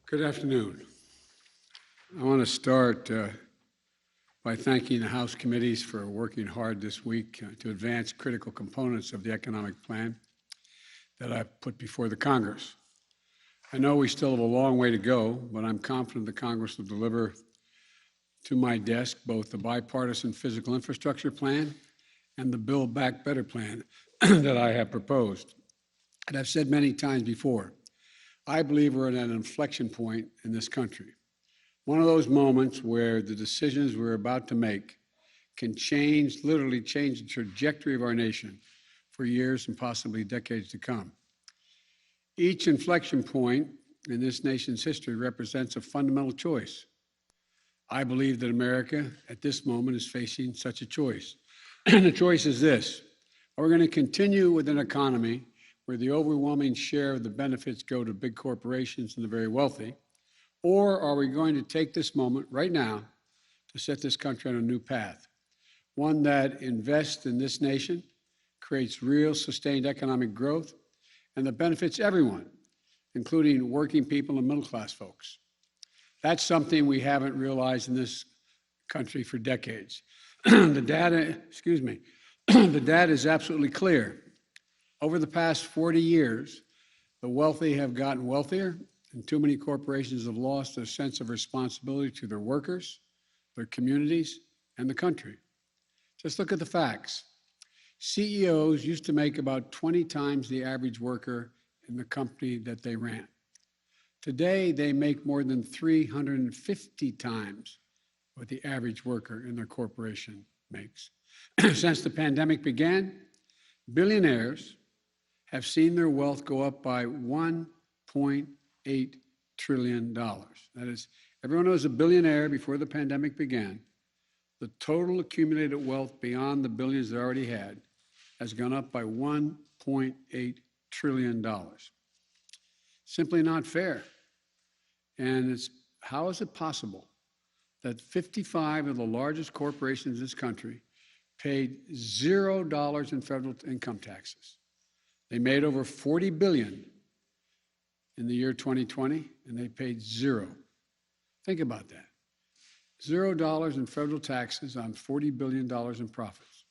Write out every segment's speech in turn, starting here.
Good afternoon. I want to start by thanking the House committees for working hard this week to advance critical components of the economic plan that I've put before the Congress. I know we still have a long way to go, but I'm confident the Congress will deliver to my desk both the bipartisan physical infrastructure plan and the Build Back Better plan that I have proposed. And I've said many times before, I believe we're at an inflection point in this country. One of those moments where the decisions we're about to make can literally change the trajectory of our nation for years and possibly decades to come. Each inflection point in this nation's history represents a fundamental choice. I believe that America at this moment is facing such a choice. And the choice is this: are we going to continue with an economy where the overwhelming share of the benefits go to big corporations and the very wealthy? Or are we going to take this moment right now to set this country on a new path, one that invests in this nation, creates real sustained economic growth, and that benefits everyone, including working people and middle-class folks? That's something we haven't realized in this country for decades. The data is absolutely clear. Over the past 40 years, the wealthy have gotten wealthier, and too many corporations have lost their sense of responsibility to their workers, their communities, and the country. Just look at the facts. CEOs used to make about 20 times the average worker in the company that they ran. Today, they make more than 350 times what the average worker in their corporation makes. Since the pandemic began, billionaires have seen their wealth go up by $1.8 trillion. That is, everyone was a billionaire before the pandemic began. The total accumulated wealth beyond the billions they already had has gone up by $1.8 trillion. Simply not fair. And how is it possible that 55 of the largest corporations in this country paid $0 in federal income taxes? They made over $40 billion in the year 2020, and they paid zero. Think about that. $0 in federal taxes on $40 billion in profits.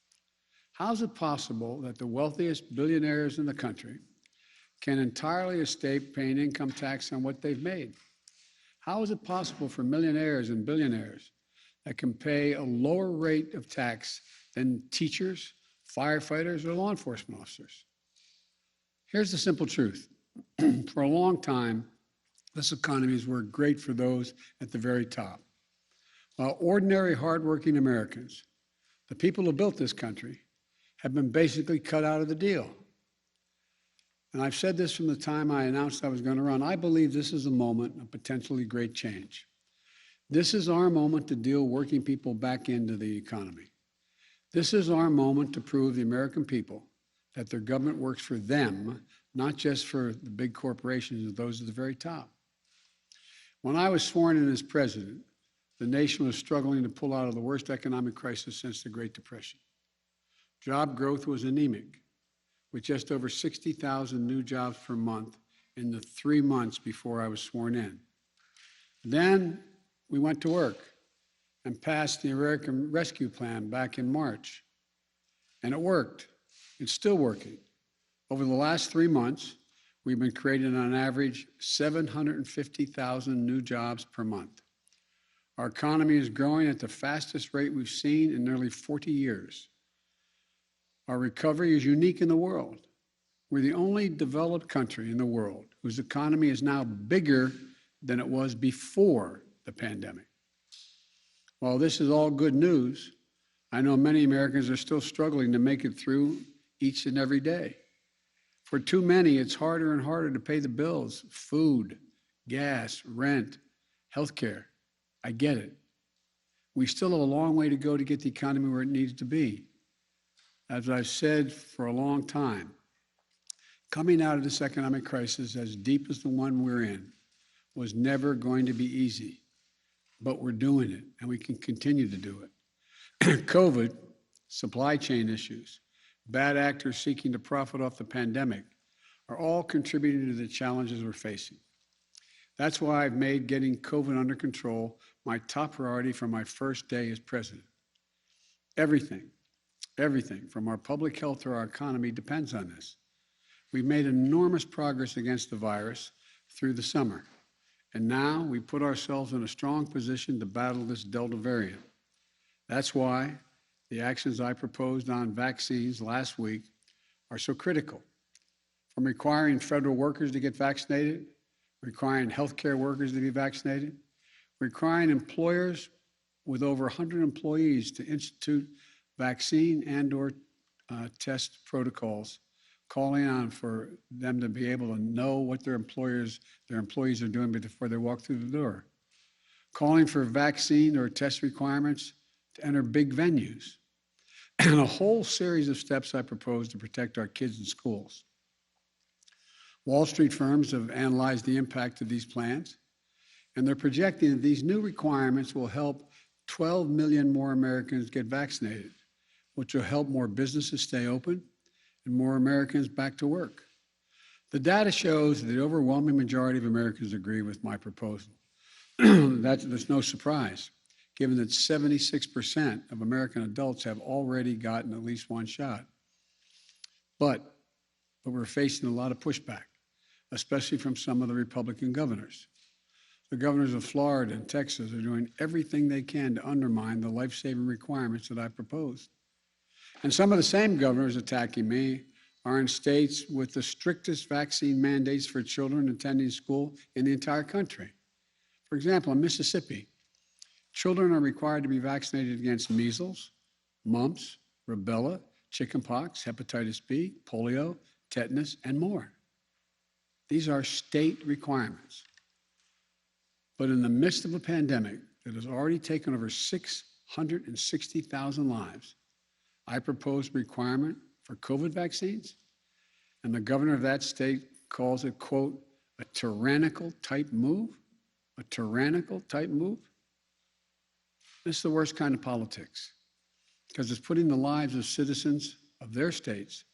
How is it possible that the wealthiest billionaires in the country can entirely escape paying income tax on what they've made? How is it possible for millionaires and billionaires that can pay a lower rate of tax than teachers, firefighters, or law enforcement officers? Here's the simple truth. For a long time, this economy has worked great for those at the very top, while ordinary, hardworking Americans, the people who built this country, have been basically cut out of the deal. And I've said this from the time I announced I was going to run. I believe this is a moment of potentially great change. This is our moment to deal working people back into the economy. This is our moment to prove the American people that their government works for them, not just for the big corporations and those at the very top. When I was sworn in as president, the nation was struggling to pull out of the worst economic crisis since the Great Depression. Job growth was anemic, with just over 60,000 new jobs per month in the 3 months before I was sworn in. Then we went to work and passed the American Rescue Plan back in March, and it worked. It's still working. Over the last 3 months, we've been creating on average 750,000 new jobs per month. Our economy is growing at the fastest rate we've seen in nearly 40 years. Our recovery is unique in the world. We're the only developed country in the world whose economy is now bigger than it was before the pandemic. While this is all good news, I know many Americans are still struggling to make it through each and every day. For too many, it's harder and harder to pay the bills: food, gas, rent, healthcare. I get it. We still have a long way to go to get the economy where it needs to be. As I've said for a long time, coming out of this economic crisis as deep as the one we're in was never going to be easy, but we're doing it, and we can continue to do it. COVID, supply chain issues, bad actors seeking to profit off the pandemic are all contributing to the challenges we're facing. That's why I've made getting COVID under control my top priority from my first day as president. Everything, everything from our public health to our economy depends on this. We've made enormous progress against the virus through the summer, and now we put ourselves in a strong position to battle this Delta variant. That's why the actions I proposed on vaccines last week are so critical. From requiring federal workers to get vaccinated, requiring healthcare workers to be vaccinated, requiring employers with over 100 employees to institute vaccine and/or test protocols, calling on for them to be able to know what their employees are doing before they walk through the door, calling for vaccine or test requirements to enter big venues, and a whole series of steps I propose to protect our kids in schools. Wall Street firms have analyzed the impact of these plans, and they're projecting that these new requirements will help 12 million more Americans get vaccinated, which will help more businesses stay open and more Americans back to work. The data shows that the overwhelming majority of Americans agree with my proposal. There's no surprise, given that 76% of American adults have already gotten at least one shot. But we're facing a lot of pushback, especially from some of the Republican governors. The governors of Florida and Texas are doing everything they can to undermine the life-saving requirements that I proposed. And some of the same governors attacking me are in states with the strictest vaccine mandates for children attending school in the entire country. For example, in Mississippi, children are required to be vaccinated against measles, mumps, rubella, chickenpox, hepatitis B, polio, tetanus, and more. These are state requirements. But in the midst of a pandemic that has already taken over 660,000 lives, I propose a requirement for COVID vaccines, and the governor of that state calls it, quote, a tyrannical type move? A tyrannical type move? This is the worst kind of politics, because it's putting the lives of citizens of their states,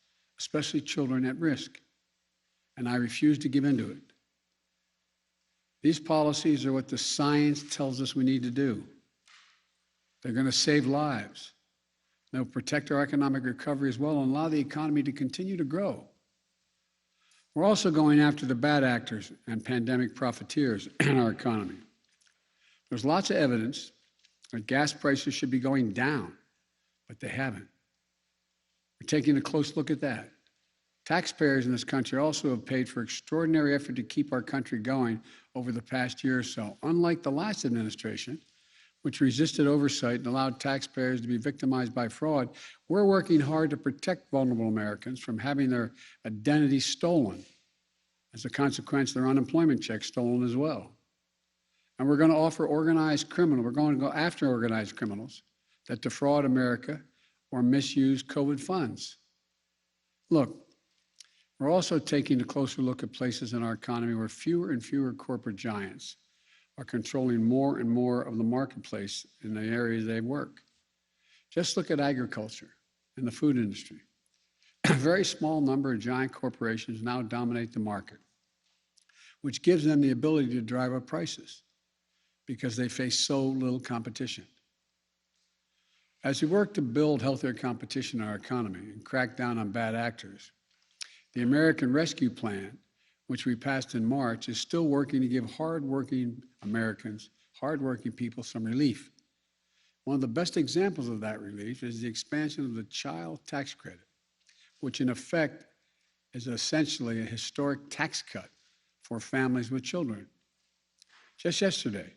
especially children, at risk, and I refuse to give in to it. These policies are what the science tells us we need to do. They're going to save lives. They'll protect our economic recovery as well and allow the economy to continue to grow. We're also going after the bad actors and pandemic profiteers in our economy. There's lots of evidence that gas prices should be going down, but they haven't. We're taking a close look at that. Taxpayers in this country also have paid for extraordinary effort to keep our country going over the past year or so. Unlike the last administration, which resisted oversight and allowed taxpayers to be victimized by fraud, we're working hard to protect vulnerable Americans from having their identity stolen. As a consequence, their unemployment checks stolen as well. And we're going to offer organized criminals, we're going to go after organized criminals that defraud America or misuse COVID funds. Look, we're also taking a closer look at places in our economy where fewer and fewer corporate giants are controlling more and more of the marketplace in the areas they work. Just look at agriculture and the food industry. A very small number of giant corporations now dominate the market, which gives them the ability to drive up prices because they face so little competition. As we work to build healthier competition in our economy and crack down on bad actors, the American Rescue Plan, which we passed in March, is still working to give hardworking Americans, hardworking people, some relief. One of the best examples of that relief is the expansion of the child tax credit, which in effect is essentially a historic tax cut for families with children. Just yesterday,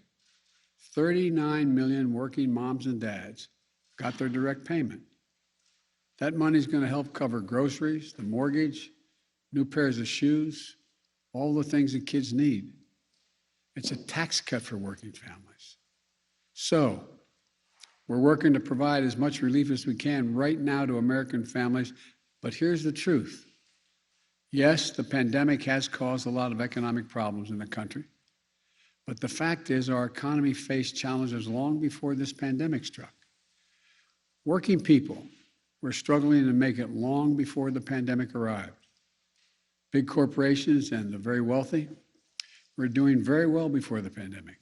39 million working moms and dads got their direct payment. That money is going to help cover groceries, the mortgage, new pairs of shoes, all the things that kids need. It's a tax cut for working families. So, we're working to provide as much relief as we can right now to American families, but here's the truth. Yes, the pandemic has caused a lot of economic problems in the country, but the fact is our economy faced challenges long before this pandemic struck. Working people were struggling to make it long before the pandemic arrived. Big corporations and the very wealthy, were doing very well before the pandemic.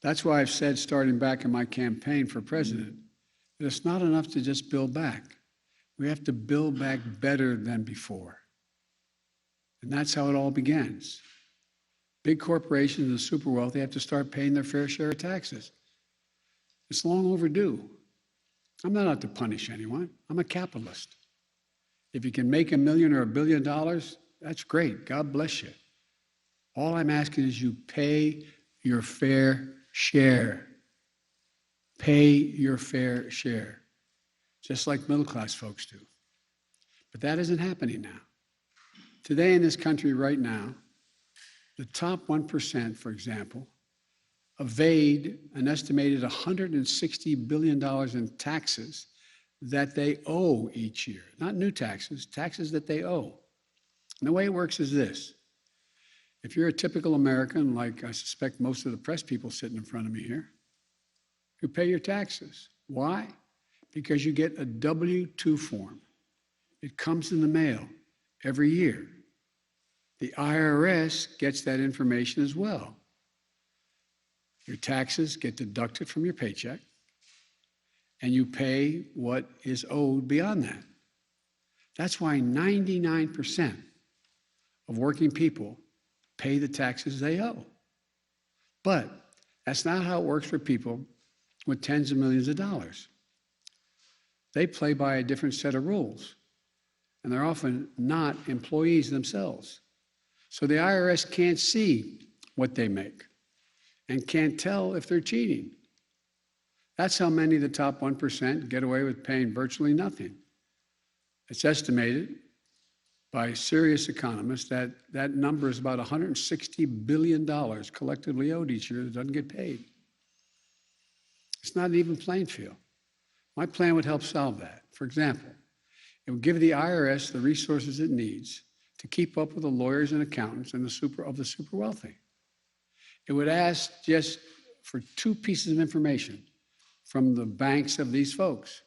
That's why I've said, starting back in my campaign for president, that it's not enough to just build back. We have to build back better than before. And that's how it all begins. Big corporations and the super wealthy have to start paying their fair share of taxes. It's long overdue. I'm not out to punish anyone. I'm a capitalist. If you can make $1 million or $1 billion, that's great. God bless you. All I'm asking is you pay your fair share. Pay your fair share, just like middle-class folks do. But that isn't happening now. Today in this country right now, the top 1%, for example, evade an estimated $160 billion in taxes that they owe each year. Not new taxes, taxes that they owe. And the way it works is this. If you're a typical American, like I suspect most of the press people sitting in front of me here, you pay your taxes. Why? Because you get a W-2 form. It comes in the mail every year. The IRS gets that information as well. Your taxes get deducted from your paycheck, and you pay what is owed beyond that. That's why 99% of working people pay the taxes they owe. But that's not how it works for people with tens of millions of dollars. They play by a different set of rules, and they're often not employees themselves. So the IRS can't see what they make and can't tell if they're cheating. That's how many of the top 1% get away with paying virtually nothing. It's estimated by serious economists that that number is about $160 billion collectively owed each year that doesn't get paid. It's not an even playing field. My plan would help solve that. For example, it would give the IRS the resources it needs to keep up with the lawyers and accountants and the super wealthy. It would ask just for 2 pieces of information from the banks of these folks,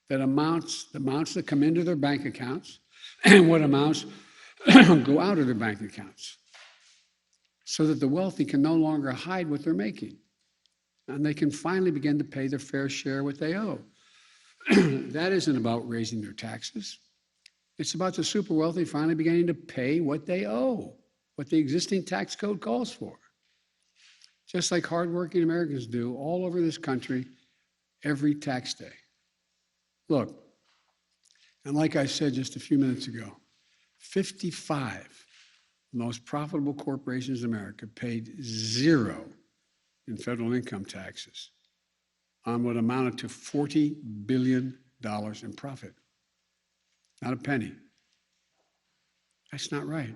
the amounts that come into their bank accounts and what amounts go out of their bank accounts, so that the wealthy can no longer hide what they're making, and they can finally begin to pay their fair share of what they owe. That isn't about raising their taxes. It's about the super wealthy finally beginning to pay what they owe, what the existing tax code calls for. Just like hardworking Americans do all over this country every tax day. Look, and like I said just a few minutes ago, 55 most profitable corporations in America paid 0 in federal income taxes on what amounted to $40 billion in profit. Not a penny. That's not right.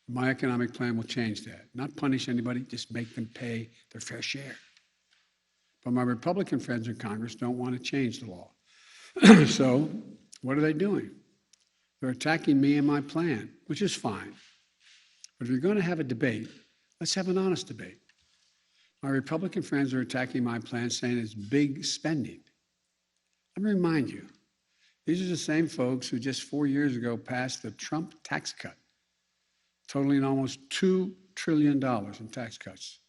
My economic plan will change that. Not punish anybody, just make them pay their fair share. But my Republican friends in Congress don't want to change the law. So what are they doing? They're attacking me and my plan, which is fine. But if you're going to have a debate, let's have an honest debate. My Republican friends are attacking my plan, saying it's big spending. Let me remind you, these are the same folks who just 4 years ago passed the Trump tax cut, totaling almost $2 trillion in tax cuts,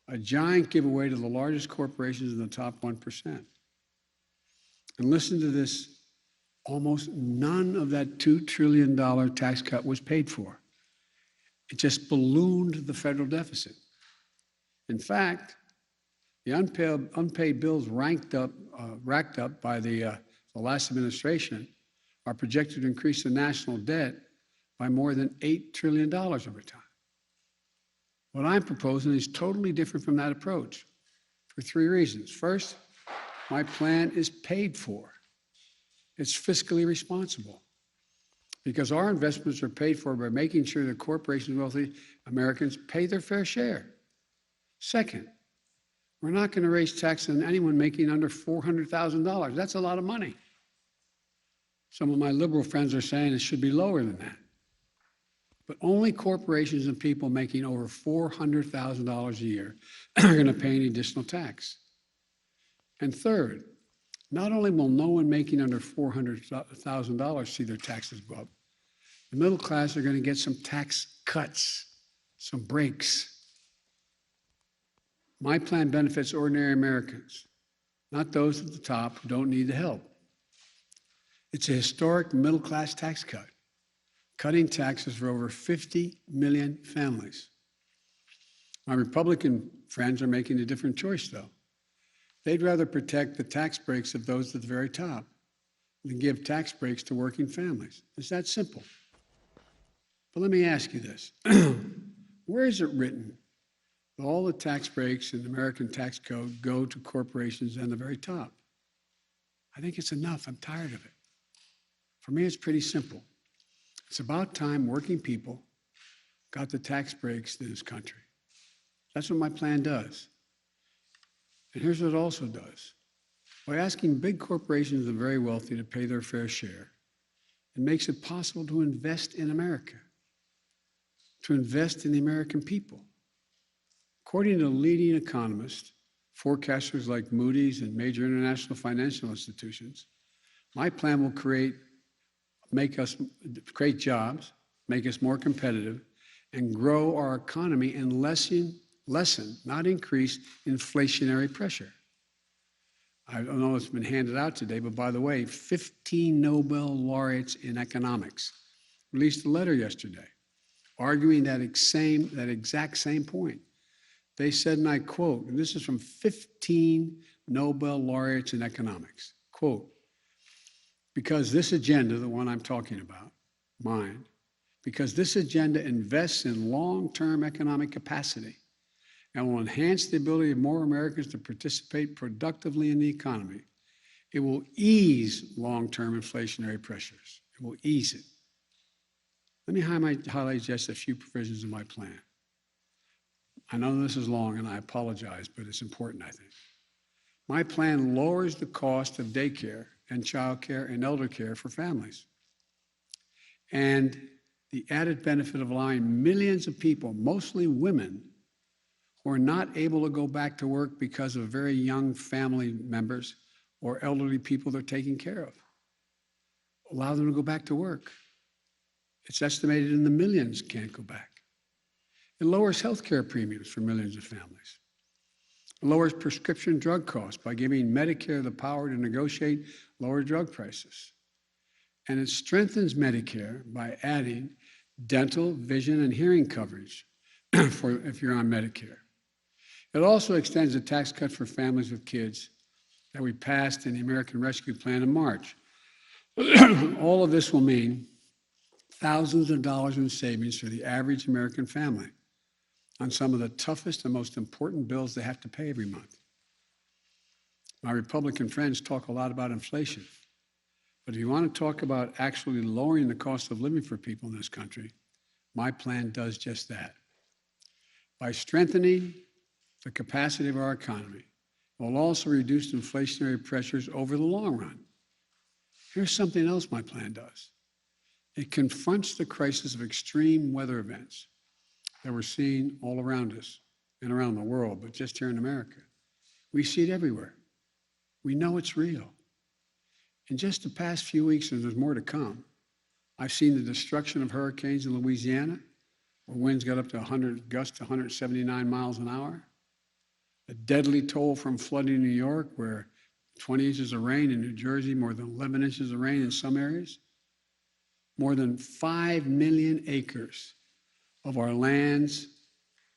a giant giveaway to the largest corporations in the top 1%. And listen to this, almost none of that $2 trillion tax cut was paid for. It just ballooned the federal deficit. In fact, the unpaid bills racked up by the last administration are projected to increase the national debt by more than $8 trillion over time. What I'm proposing is totally different from that approach for 3 reasons. First, my plan is paid for. It's fiscally responsible because our investments are paid for by making sure that corporations and wealthy Americans pay their fair share. Second, we're not going to raise taxes on anyone making under $400,000. That's a lot of money. Some of my liberal friends are saying it should be lower than that. But only corporations and people making over $400,000 a year are going to pay any additional tax. And third, not only will no one making under $400,000 see their taxes go up, the middle class are going to get some tax cuts. some breaks. My plan benefits ordinary Americans, not those at the top who don't need the help. It's a historic middle-class tax cut, cutting taxes for over 50 million families. My Republican friends are making a different choice, though. They'd rather protect the tax breaks of those at the very top than give tax breaks to working families. It's that simple. But let me ask you this. Where is it written that all the tax breaks in the American tax code go to corporations and the very top? I think it's enough. I'm tired of it. For me, it's pretty simple. It's about time working people got the tax breaks in this country. That's what my plan does. And here's what it also does. By asking big corporations and the very wealthy to pay their fair share, it makes it possible to invest in America, to invest in the American people. According to leading economists, forecasters like Moody's and major international financial institutions, my plan will create jobs, make us more competitive, and grow our economy and lessen, not increase, inflationary pressure. I don't know if it's been handed out today, but by the way, 15 Nobel laureates in economics released a letter yesterday arguing that exact same point. They said, and I quote, and this is from 15 Nobel laureates in economics, quote, because this agenda, the one I'm talking about, mine, because this agenda invests in long-term economic capacity and will enhance the ability of more Americans to participate productively in the economy, it will ease long-term inflationary pressures. It will ease it. Let me highlight just a few provisions of my plan. I know this is long, and I apologize, but it's important, I think. My plan lowers the cost of daycare and childcare and elder care for families. And the added benefit of allowing millions of people, mostly women, who are not able to go back to work because of very young family members or elderly people they're taking care of. Allow them to go back to work. It's estimated in the millions can't go back. It lowers health care premiums for millions of families. It lowers prescription drug costs by giving Medicare the power to negotiate lower drug prices. And it strengthens Medicare by adding dental, vision, and hearing coverage for if you're on Medicare. It also extends a tax cut for families with kids that we passed in the American Rescue Plan in March. All of this will mean thousands of dollars in savings for the average American family on some of the toughest and most important bills they have to pay every month. My Republican friends talk a lot about inflation, but if you want to talk about actually lowering the cost of living for people in this country, my plan does just that. By strengthening the capacity of our economy, it will also reduce inflationary pressures over the long run. Here's something else my plan does. It confronts the crisis of extreme weather events that we're seeing all around us and around the world, but just here in America. We see it everywhere. We know it's real. In just the past few weeks, and there's more to come, I've seen the destruction of hurricanes in Louisiana, where winds got up to 100 gusts to 179 miles an hour. A deadly toll from flooding in New York, where 20 inches of rain, in New Jersey, more than 11 inches of rain in some areas. More than 5 million acres of our lands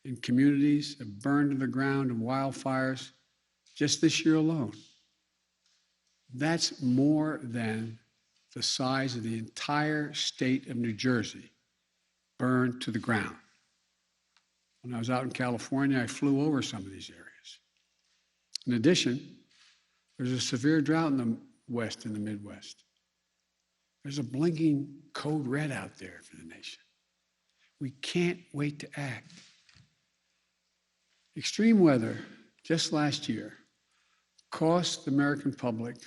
and communities have burned to the ground in wildfires just this year alone. That's more than the size of the entire state of New Jersey burned to the ground. When I was out in California, I flew over some of these areas. In addition, there's a severe drought in the West and the Midwest. There's a blinking code red out there for the nation. We can't wait to act. Extreme weather, just last year, cost the American public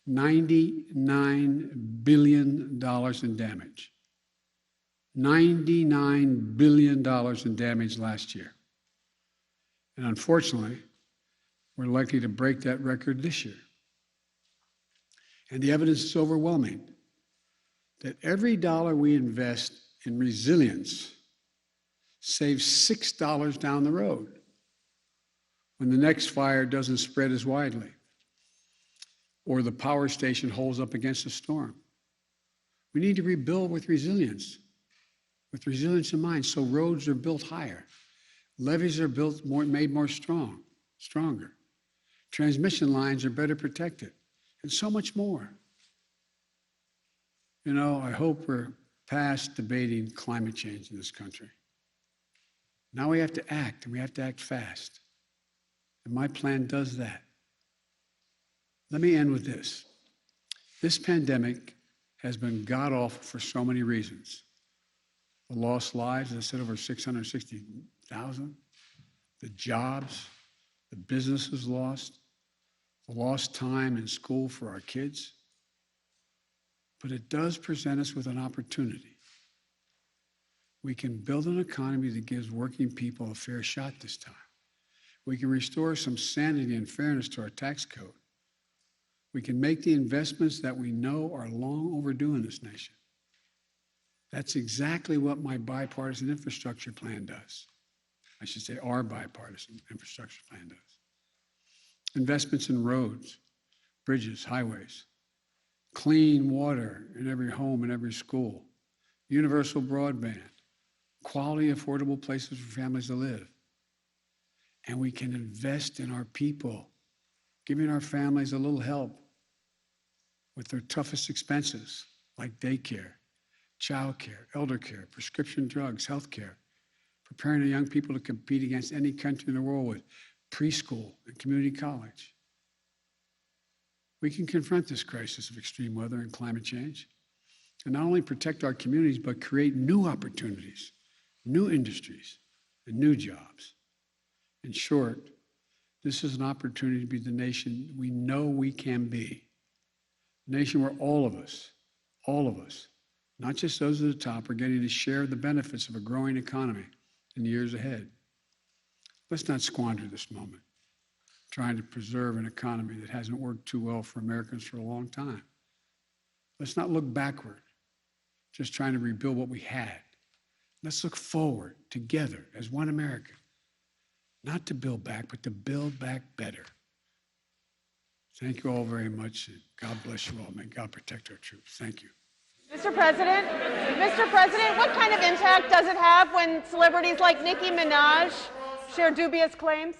$99 billion in damage. $99 billion in damage last year. And unfortunately, we're likely to break that record this year. And the evidence is overwhelming that every dollar we invest in resilience saves $6 down the road when the next fire doesn't spread as widely or the power station holds up against a storm. We need to rebuild with resilience in mind, so roads are built higher, levees are built made more stronger, transmission lines are better protected, and so much more. You know, I hope we're past debating climate change in this country. Now we have to act, and we have to act fast. And my plan does that. Let me end with this. This pandemic has been god-awful for so many reasons. The lost lives, as I said, over 660,000. The jobs, the businesses lost, the lost time in school for our kids. But it does present us with an opportunity. We can build an economy that gives working people a fair shot this time. We can restore some sanity and fairness to our tax code. We can make the investments that we know are long overdue in this nation. That's exactly what my bipartisan infrastructure plan does. I should say our bipartisan infrastructure plan does. Investments in roads, bridges, highways, clean water in every home and every school, universal broadband, quality, affordable places for families to live. And we can invest in our people, giving our families a little help with their toughest expenses, like daycare, childcare, elder care, prescription drugs, healthcare, preparing the young people to compete against any country in the world with preschool and community college. We can confront this crisis of extreme weather and climate change and not only protect our communities, but create new opportunities, new industries, and new jobs. In short, this is an opportunity to be the nation we know we can be. A nation where all of us, not just those at the top, are getting to share the benefits of a growing economy in the years ahead. Let's not squander this moment trying to preserve an economy that hasn't worked too well for Americans for a long time. Let's not look backward, just trying to rebuild what we had. Let's look forward together as one America, not to build back, but to build back better. Thank you all very much. God bless you all. May God protect our troops. Thank you. Mr. President, what kind of impact does it have when celebrities like Nicki Minaj share dubious claims?